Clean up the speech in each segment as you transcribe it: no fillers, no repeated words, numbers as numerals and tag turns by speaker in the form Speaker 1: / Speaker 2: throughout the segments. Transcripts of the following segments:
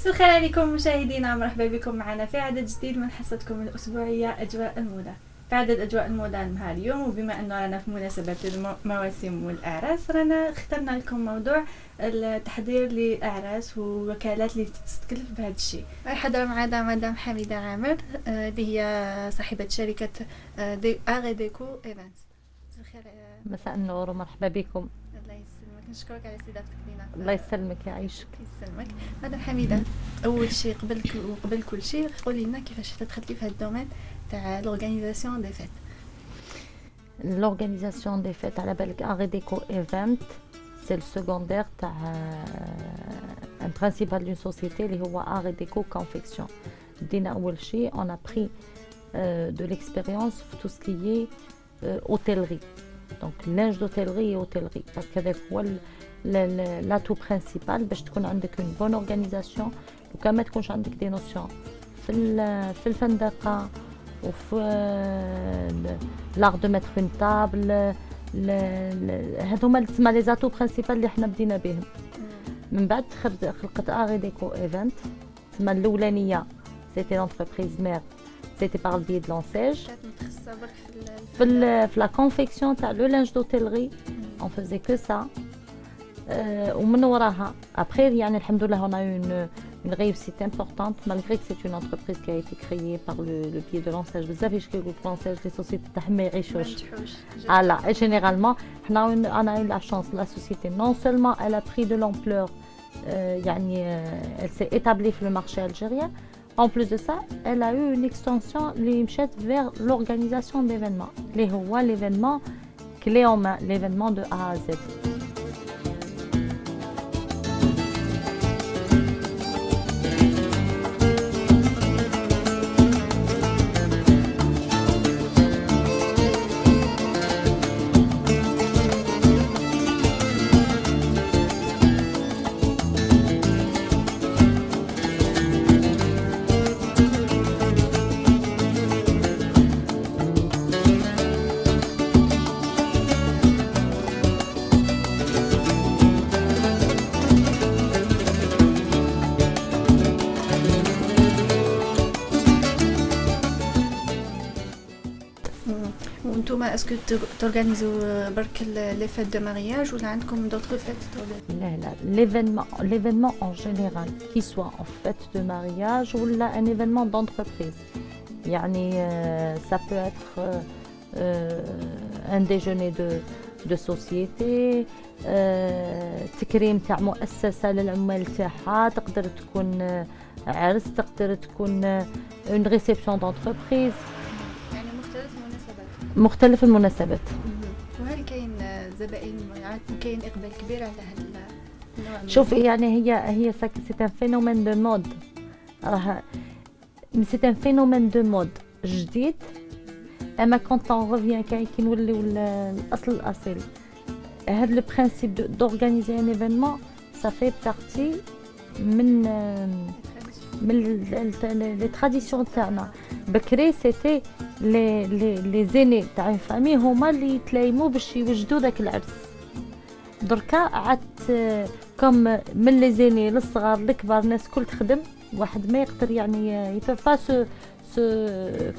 Speaker 1: مساء الخير عليكم مشاهدينا، مرحبا بكم معنا في عدد جديد من حصتكم الأسبوعية أجواء الموضة. في عدد أجواء الموضة نهار اليوم، وبما أنه رانا في مناسبة المواسم والأعراس، رانا اخترنا لكم موضوع التحضير للأعراس ووكالات اللي تستكلف بهذا الشيء. حضر معنا مدام حميدة عامر اللي هي صاحبة شركة أغيديكو إيفنت.
Speaker 2: مساء النور ومرحبا بكم.
Speaker 1: الله يسلمك، نشكرك على استضافتك لنا.
Speaker 2: الله يسلمك يعيشك.
Speaker 1: يسلمك. مدام حميدة، أول شيء قبل كل شيء قولي لنا كيفاش تدخلتي في هذا الدومين تاع لورغانيزاسيون دي فيت.
Speaker 2: لورغانيزاسيون دي فيت على بالك اغيديكو ايفنت سي السكوندير تاع ان برينسيبال دون سوسيتي اللي هو اغيديكو كونفيكسيون. بدينا اول شيء اون ابري دو ليكسبيريونس في تو سكي اوتيلري، دونك لانج دوتيلري اوتيلري، باسكو هذاك هو لاتو برينسيبال باش تكون عندك اون بون اورغانيزاسيون وكان ما تكونش عندك دي نوسيون في الفندقه وفي لار دو متر اون تابل. هذوما تسمى لي زاتو برينسيبال اللي حنا بدينا بهم. من بعد خلقت اغيديكو ايفنت، تسمى الاولانيه سيتي لونتربريز مير، سيتي بار البي دو لونساج
Speaker 1: متخصصة برك
Speaker 2: في لا كونفيكسيون تاع لو لانج دوتيلري، اون فيزي كو سا. ومن وراها après يعني الحمد لله on a une réussite importante malgré que c'est une entreprise qui a été créée par le biais de l'ensage. بزاف يشكيو l'ensage les sociétés تاعهم ما يعيشوش. Voilà, généralement on a eu la chance, la société non seulement elle a pris de l'ampleur, يعني elle s'est établie sur le marché algérien. En plus de ça, elle a eu une extension اللي مشات vers l'organisation d'événements اللي هو l'événement clé en main, l'événement de A à Z.
Speaker 1: وانتوما اسكو تورغانيزو برك لي فيت دو مارياج ولا عندكم دوطخ فيت؟
Speaker 2: لا l'événement en général, qu'il soit en fête de mariage ou là un événement d'entreprise. يعني ça peut être un déjeuner de société, تكريم تاع مؤسسة للعمال تاعها، تقدر تكون عرس، تقدر تكون une réception d'entreprise.
Speaker 1: يعني
Speaker 2: مختلف المناسبات.
Speaker 1: وهل كاين زبائن كاين اقبال كبير على هذا النوع؟
Speaker 2: شوف يعني هي سي ان فينومين دو مود، راه سي ان فينومين دو مود جديد. اما كونت اون ريفيان كي نوليو الاصل هذا لو برينسيپ دورغانيزي ان ايفينمون سا في بارتي من لي تراديسيون تاعنا. بكري سيتي لي زيني تاع اون فامي هما اللي يتلايموا باش يوجدوا داك العرس. دركا عاد كوم من لي زيني للصغار للكبار الناس كل تخدم، واحد ما يقدر يعني يبقى با سو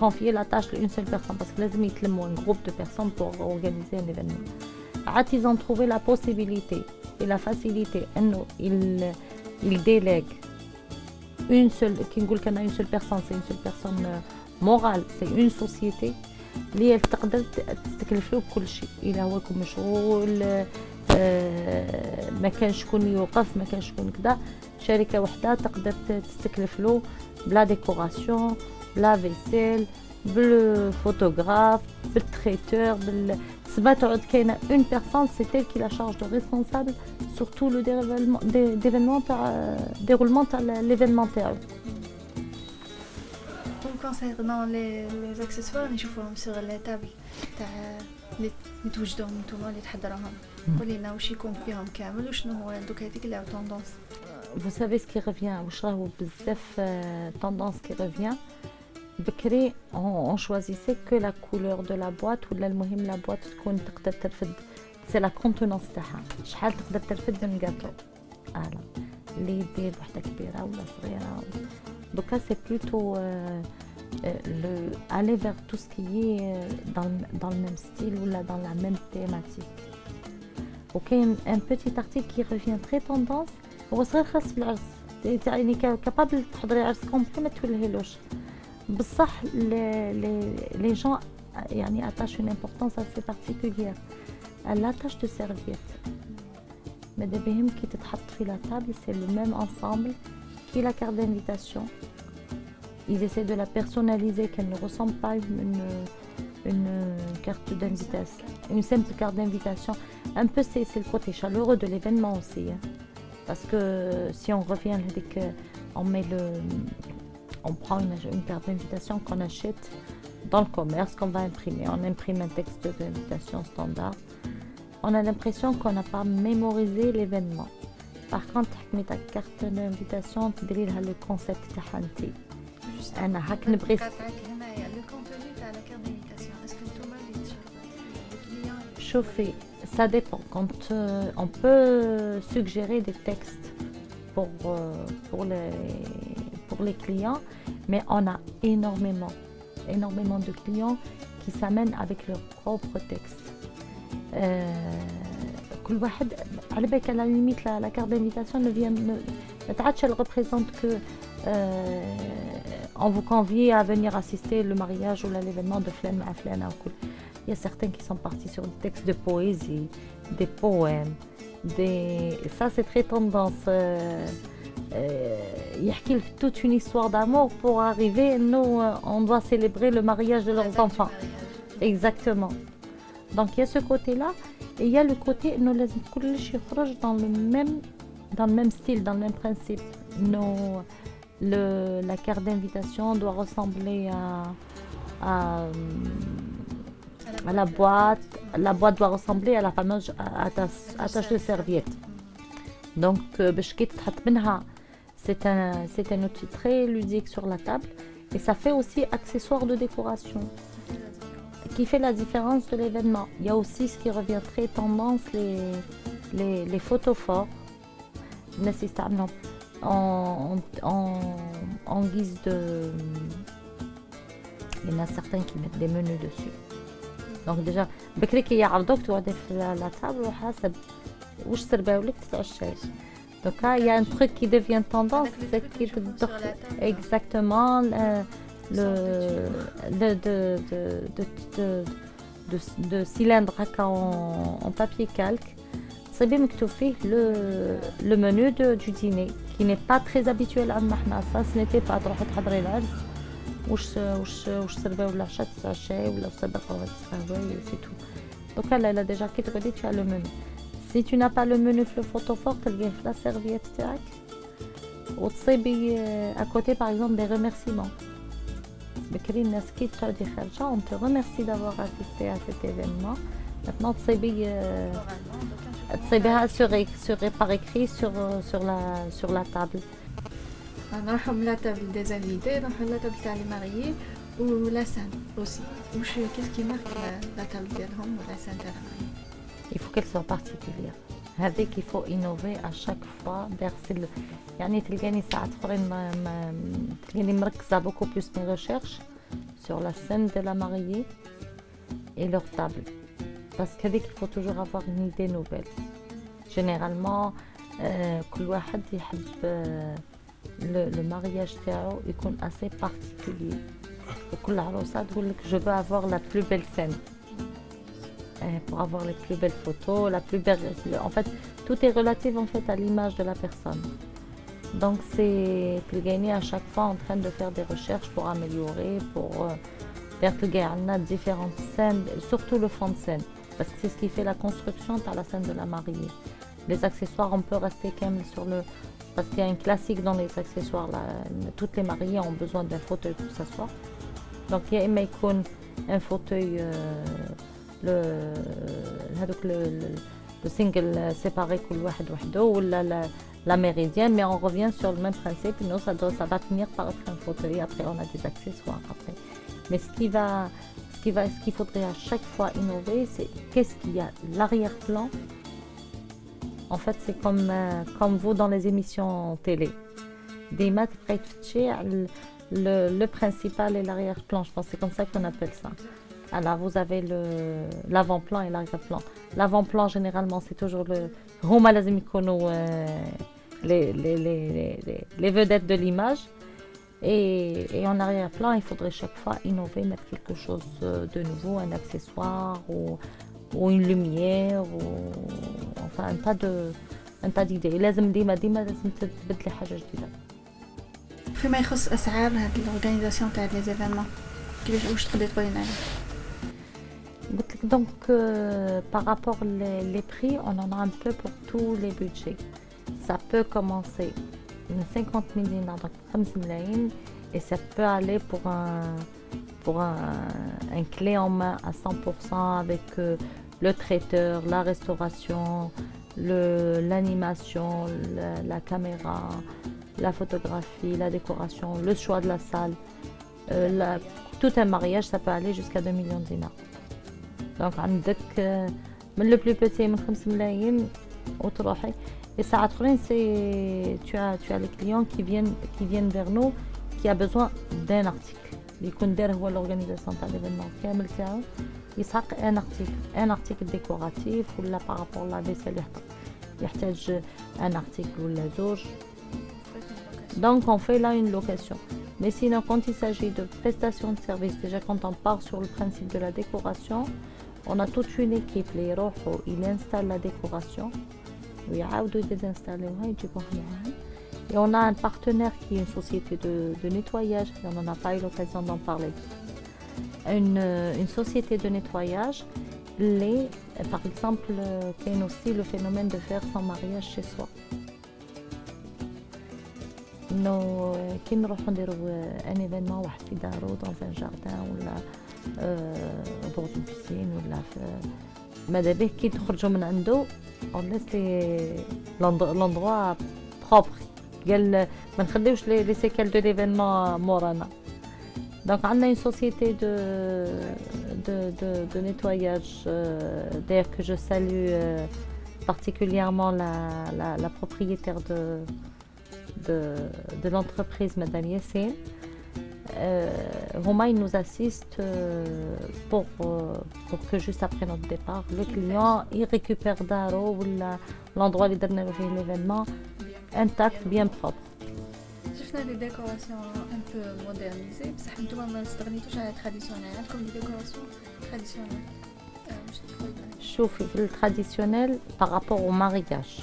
Speaker 2: كونفيي لا تاش لون سول بيرسون، باسكو لازم يتلموا ان جروب دو بيرسون بور اورغانيزي ان ايفينمون. عاد ils ont trouvé la possibilité et la facilité انه il délègue une seule, qui نقول كان une seule personne, c'est une seule personne morale, c'est une société اللي تقدر تستكلف له بكل شيء. إلا هو يكون مشغول، ما كان شكون يوقف، ما كان شكون كذا، شركة وحدة تقدر تستكلف له بلا ديكوراسيون، بلا فيسيل، بالفوتوغراف، بالتريتور، تسمى تعود كاينة اون بيرسون سي تيل كي لا شارج دو ريسبونسابل سور تو لو ديفينمون تاع ديرولمون تاع ليفينمون تاعو.
Speaker 1: concernant les accessoires نشوفوهم sur la table تاع اللي توجدوهم نتوما اللي تحضروهم، قولي لنا واش يكون فيهم كامل وشنو هو دوك هذيك اللي توندونس.
Speaker 2: Vous savez ce qui revient, واش راهو بزاف tendance qui revient. بكري on choisissait que la couleur de la boîte ولا المهم لا boîte تكون تقدر ترفد، c'est la contenance تاعها، شحال تقدر ترفد من gâteau. اللي يدير وحده كبيره ولا صغيره. دوكا سي بلوتو aller vers tout ce qui est dans le même style ou là dans la même thématique. وكاين un petit article qui revient très tendance هو صغير خاص بالعرس، يعني كابابل تحضري عرس كومبلي ما تولهيلوش بصح les gens يعني attachent une importance assez particulière à la tâche de serviette. ماذا بهم كي تتحط في لا table c'est le même ensemble qui la carte d'invitation. Ils essaient de la personnaliser, qu'elle ne ressemble pas à une carte d'invitation, une simple carte d'invitation. Un peu, c'est le côté chaleureux de l'événement aussi. Hein. Parce que si on revient, on prend une carte d'invitation qu'on achète dans le commerce, qu'on va imprimer. On imprime un texte d'invitation standard. On a l'impression qu'on n'a pas mémorisé l'événement. Par contre, avec ta carte d'invitation, tu diriges le concept de انا هاك نبغي
Speaker 1: هنايا لو كونتوني تاع لا كارت دينيتاسيون اسكو نتوما اللي تشربوا
Speaker 2: شوفي ça dépend quand on peut suggérer des textes pour les clients mais on a énormément de clients qui s'amènent avec leur propre texte. كل واحد على بالك على ليميت la carte d'invitation ne تعادش elle représente que on vous convie à venir assister le mariage ou l'événement de flan à flan. Il y a certains qui sont partis sur des textes de poésie, des poèmes, ça c'est très tendance. Il y a toute une histoire d'amour pour arriver, nous on doit célébrer le mariage de leurs enfants. Exactement. Donc il y a ce côté-là et il y a le côté nous les dans le même style, dans le même principe. La carte d'invitation doit ressembler à la boîte. La boîte doit ressembler à la fameuse attache de serviette. Donc, c'est un outil très ludique sur la table et ça fait aussi accessoire de décoration qui fait la différence de l'événement. Il y a aussi ce qui revient très tendance, les photos forts. En guise de... Il y en a certains qui mettent des menus dessus. Donc déjà, بكري كي يعرضوك تقعدي في la table وحسب واش سرباو لك تتعشاش. Donc là, il y a un truc qui devient tendance, c'est qui exactement de cylindre en papier calque. C'est bien مكتوب فيه le menu du dîner qui n'est pas très habituel عندنا حنا. Ça ce n'était pas تروحي تحضري العرس واش سرباو العشاء تتعشاي ولا صدقه ولا تسهوي سي تو. Donc là déjà كي تقعدي tu as le menu. Si tu n'as pas le menu في le photo fort تلقيه في la serviette تاعك وتصيبي à côté par exemple des remerciements. بكري الناس كي تعودي خارجه on te remercie d'avoir assisté à cet événement. Maintenant تصيبيها par écrit sur la table.
Speaker 1: نروحوا من لا تابل دي انفيتي نروحوا لا تابل تاع لي ماريي ولا سان اوسي واش كي مارك لا تابل ديالهم ولا سان تاع الماريي.
Speaker 2: Il faut qu'elle soit particulière. هذيك il faut innover à chaque fois vers يعني تلقاني ساعات اخرين تلقاني مركزه beaucoup plus mes recherches sur la scène de la mariée et leur table. Parce qu'il faut toujours avoir une idée nouvelle. Généralement, كل واحد يحب le mariage تاعو يكون assez particulier. وكل عروسة تقول لك je veux avoir la plus belle scène. Pour avoir les plus belles photos, la plus belle. En fait, tout est relatif en fait à l'image de la personne. Donc c'est gagner à chaque fois en train de faire des recherches pour améliorer, pour faire différentes scènes, surtout le fond de scène. Parce que c'est ce qui fait la construction par la scène de la mariée. Les accessoires, on peut rester quand même sur le... Parce qu'il y a un classique dans les accessoires, là, toutes les mariées ont besoin d'un fauteuil pour s'asseoir. Donc il y a un fauteuil, le single séparé ou la méridienne, mais on revient sur le même principe, non, ça va finir par être un fauteuil, après on a des accessoires après. Mais ce qu'il faudrait à chaque fois innover, c'est qu'est-ce qu'il y a l'arrière-plan En fait, c'est comme vous dans les émissions télé. ديما تبقاي تفتشي على le principal et l'arrière-plan. Je pense que c'est comme ça qu'on appelle ça. Alors, vous avez l'avant-plan et l'arrière-plan. L'avant-plan, généralement, c'est toujours هما لازم يكونوا les vedettes de l'image. Et en arrière-plan, il faudrait chaque fois innover, mettre quelque chose de nouveau, un accessoire ou une lumière, ou enfin un tas d'idées. لازم ديما لازم تبدلي حاجة جديدة.
Speaker 1: فيما يخص اسعار هاد الاورغانيزاسيون تاع لي زيفينمون واش تقدري تقولي لنا عليه؟
Speaker 2: قلت لك donc par rapport les prix, on en a un peu pour tous les budgets. Ça peut commencer من 50,000 دينار donc 5 ملايين et ça peut aller pour un clé en main à 100% avec le traiteur, la restauration, l'animation, la caméra, la photographie, la décoration, le choix de la salle. Tout un mariage, ça peut aller jusqu'à 2 millions de dinars. Donc, le plus petit, من 5 ملايين وتروحي. Et ça, tu as les clients qui viennent vers nous, qui a besoin d'un article. يكون داير هو l'organisation تاع l'événement كامل تاعو يسحق un article décoratif ولا par rapport à la vaisselle يحتاج un article ولا زوج. Donc on fait là une location. Mais sinon quand il s'agit de prestation de service, déjà quand on part sur le principe de la décoration, on a toute une équipe اللي يروحوا ils installent la décoration ويعاودوا يدينستاليوها يجيبوها معاهم. Et on a un partenaire qui est une société de nettoyage, et on n'en a pas eu l'occasion d'en parler. Une société de nettoyage, par exemple, il y a aussi le phénomène de faire son mariage chez soi. كي نروحو نديرو un événement واحد في دارو dans un jardin ولا dans une piscine ولا ماذا به كي تخرجوا من عنده on laisse l'endroit propre. قال ما نخليوش لي سيكل دو ليفينمون مورانا. دونك عندنا une société de nettoyage d'ailleurs que je salue particulièrement la propriétaire de l'entreprise Madame Yassine. Ils nous assistent pour que juste après notre départ, le client il récupère daro ou l'endroit où il a fait l'événement intact, bien propre.
Speaker 1: شفنا دي ديكوراسيون ان بو مودرنيزي بصح نتوما ما استغنيتوش على تراديسيونيل. عندكم دي ديكوراسيون تراديسيونيل واش تقول لنا؟
Speaker 2: شوفي في التراديسيونيل par rapport au mariage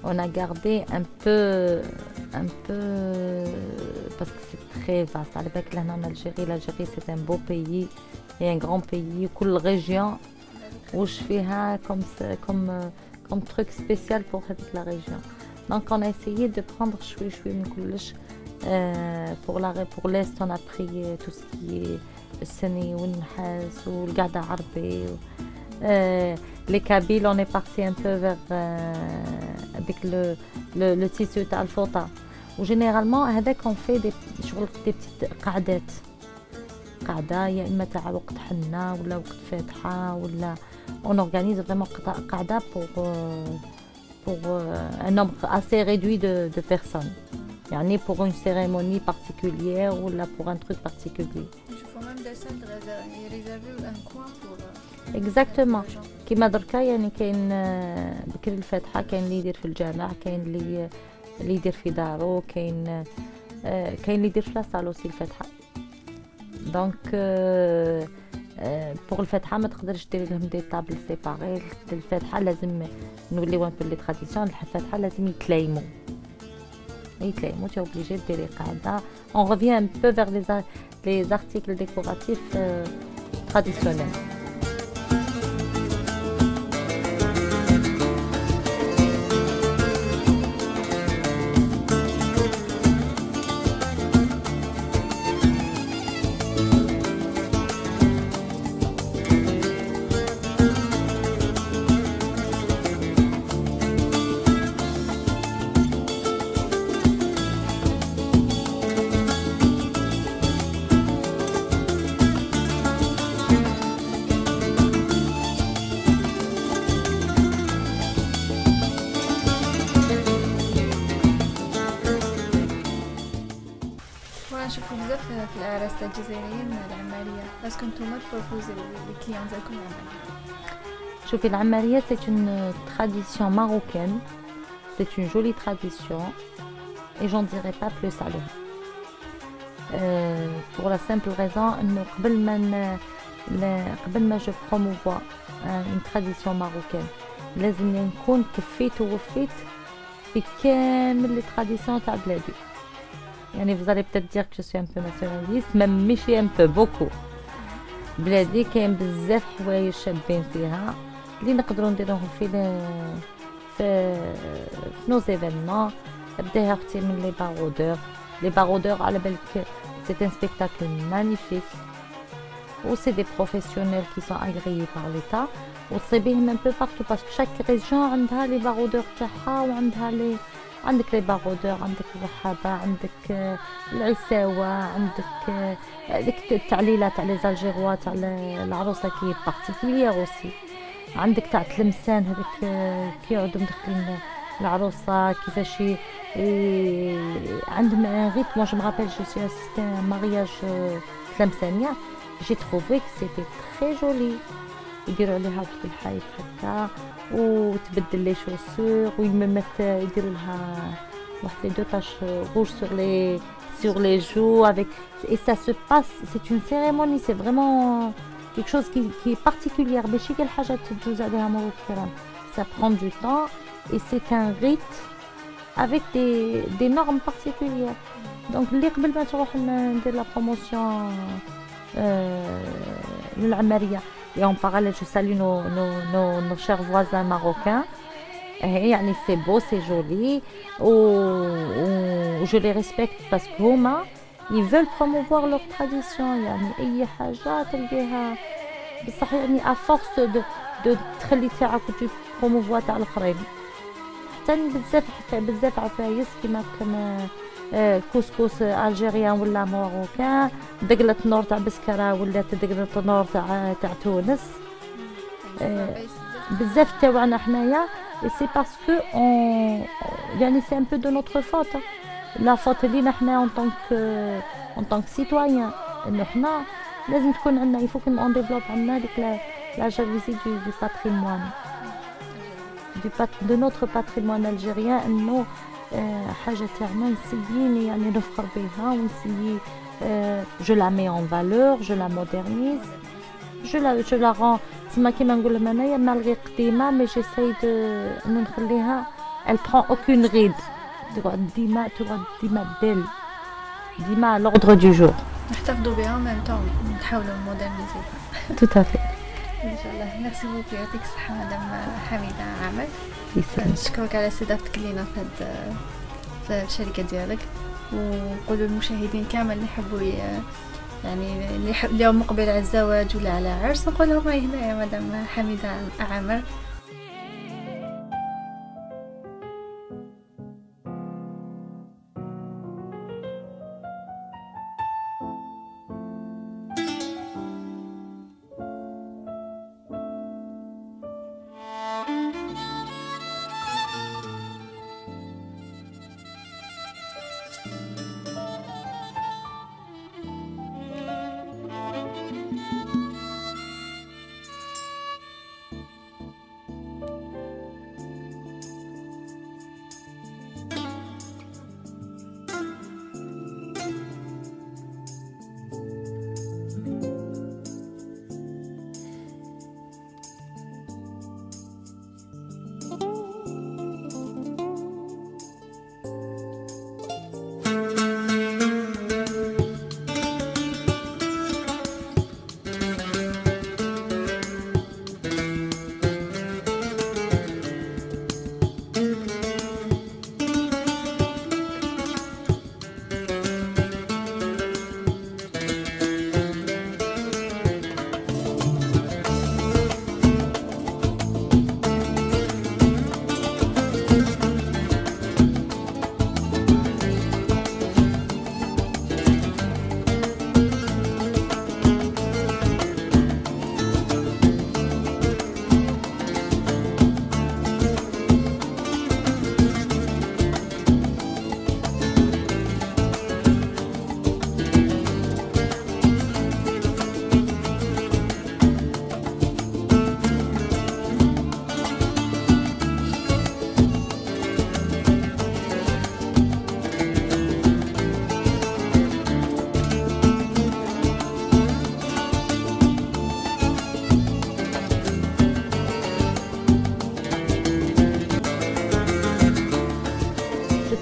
Speaker 2: on a gardé un peu parce que c'est très vaste. على بالك لهنا en Algérie, l'Algérie c'est un beau pays et un grand pays. كل région واش فيها comme truc spécial pour la région. Donc on a essayé de prendre شوي من كلش. pour l'Est on a pris tout ce qui est السني والنحاس والقعدة عربي. Les Kabyles on est parti un peu vers avec le tissu تاع الفوطة. وجينيرالمون هذاك on fait des petites قعدة يا إما تاع وقت حنة ولا وقت فاتحة ولا on organise vraiment قعدة pour un nombre assez réduit de personnes. يعني pour une cérémonie particulière ou là pour un truc particulier.
Speaker 1: Je vois même des salles réservées un coin pour
Speaker 2: Exactement. كيما دركا يعني كاين بكري الفاتحة كاين اللي يدير في الجامع كاين اللي يدير في دارو كاين اللي يدير في لاصال اوسي الفاتحة. دونك بوغ الفاتحة ما تقدرش ديري لهم دي طابل سيباري. الفاتحة لازم نوليو ان بو لي تراديسيون. الفاتحة لازم يتلايموا tu es obligé de les قاعدة. On revient un peu vers les articles décoratifs traditionnels.
Speaker 1: العراس الجزائريين العمارية، اسكو نتوما تبروبوزي للكليون ديالكم العمارية؟
Speaker 2: شوفي العمارية c'est une tradition marocaine, c'est une jolie tradition et j'en dirai pas plus عليها. Pour la simple raison انه قبل ما je promouvois une tradition marocaine لازم نكون كفيت ووفيت في كامل les traditions تاع بلادي. يعني vous allez peut-être dire que je suis un peu nationaliste, même ماشي un peu beaucoup. بلادي كاين بزاف حوايج شابين فيها اللي نقدروا نديروهم في nos événements. بداها اختي من لي باغودور على بالك c'est un spectacle magnifique où c'est des professionnels qui sont agréés par l'État وتصيبيهم un peu partout parce que chaque région عندها لي باغودور تاعها وعندها عندك لي باغودور، عندك الرحابة، عندك العساوة، عندك ديك التعليلة تاع لي زالجيروا تاع العروسة كي بارتيكوليير اوسي، عندك تاع تلمسان هذيك كي يعودوا مدخلين العروسة كيفاش عندهم ان ريتم. moi je me rappelle je suis assistée à un mariage تلمسانية j'ai trouvé que c'était très joli. يديروا عليها واحد الحايط هكا وتبدل لي شوسور ويممت يديروا لها واحد لي دو تاش rouge sur les joues avec et ça se passe, c'est une cérémonie, c'est vraiment quelque chose qui est particulière ماشي كل حاجه تجوز عليها مرور الكرام. ça prend du temps et c'est un rite avec des normes particulières. donc اللي قبل ما تروح ندير لا بروموسيون للعماريه. Et en parallèle, je salue nos chers voisins marocains. Et يعني c'est beau, c'est joli. Je les respecte parce que ils veulent promouvoir leur tradition. يعني أي حاجة تلقيها بصح يعني à force de تخلي تاعك وتجي promouvoir تاع الآخرين. حتى بزاف عفايس كيما كان كوسكوس الجيريان ولا ماروكان، دقلة نور تاع بسكرة ولا دقلة نور تاع تونس. بزاف تاوعنا حنايا سي باسكو يعني سي ان بو دو نوتر فوت. لا فوت لينا حنا اون طونك سيتويان انه حنا لازم تكون عندنا يفوك اون ديفلوب عندنا ديك لا جالوزي دو باتريمون de notre patrimoine algérien انه حاجة تاعنا نسيي يعني نفخر بها ونسيي je la mets en valeur, je la modernise, je la rends تسمى كيما نقول لهم انايا مالغي قديمة مي جيساي انه نخليها elle prend aucune ride تقعد ديما بيل ديما l'ordre du jour.
Speaker 1: نحتفظوا بها ميم طون نحاولوا نمودرنيزيها.
Speaker 2: tout à fait.
Speaker 1: ان شاء الله. ميرسي بوكو، يعطيك الصحة مدام حميدة عامر. نشكرك على استضافتك لينا في الشركة ديالك، ونقولوا للمشاهدين كامل اللي يحبوا يعني اللي اليوم مقبل على الزواج ولا على عرس نقول لهم هاي هنا يا مدام حميدة عامر.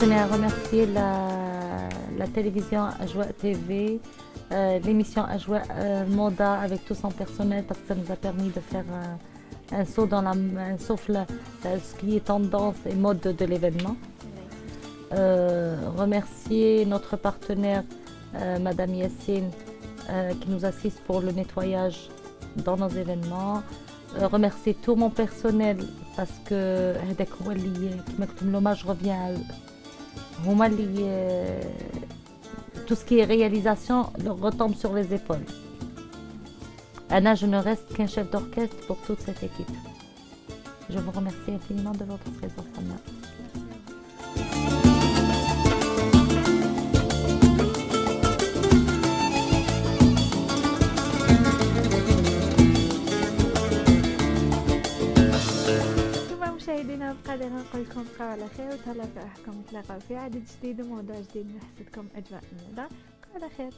Speaker 2: Je tenais à remercier la télévision Ajwa TV, l'émission Ajwa Moda avec tout son personnel parce que ça nous a permis de faire un saut dans ce qui est tendance et mode de l'événement. Remercier notre partenaire Madame Yassine qui nous assiste pour le nettoyage dans nos événements. Remercier tout mon personnel parce que l'hommage revient à eux. Tout ce qui est réalisation retombe sur les épaules. Anna, je ne reste qu'un chef d'orchestre pour toute cette équipe. Je vous remercie infiniment de votre présence, Anna.
Speaker 1: مشاهدينا بقدر نقول لكم بقاو على خير وتهلاو في روحكم نتلاقاو في عدد جديد وموضوع جديد من حصتكم اجواء الموضه. بقاو على خير.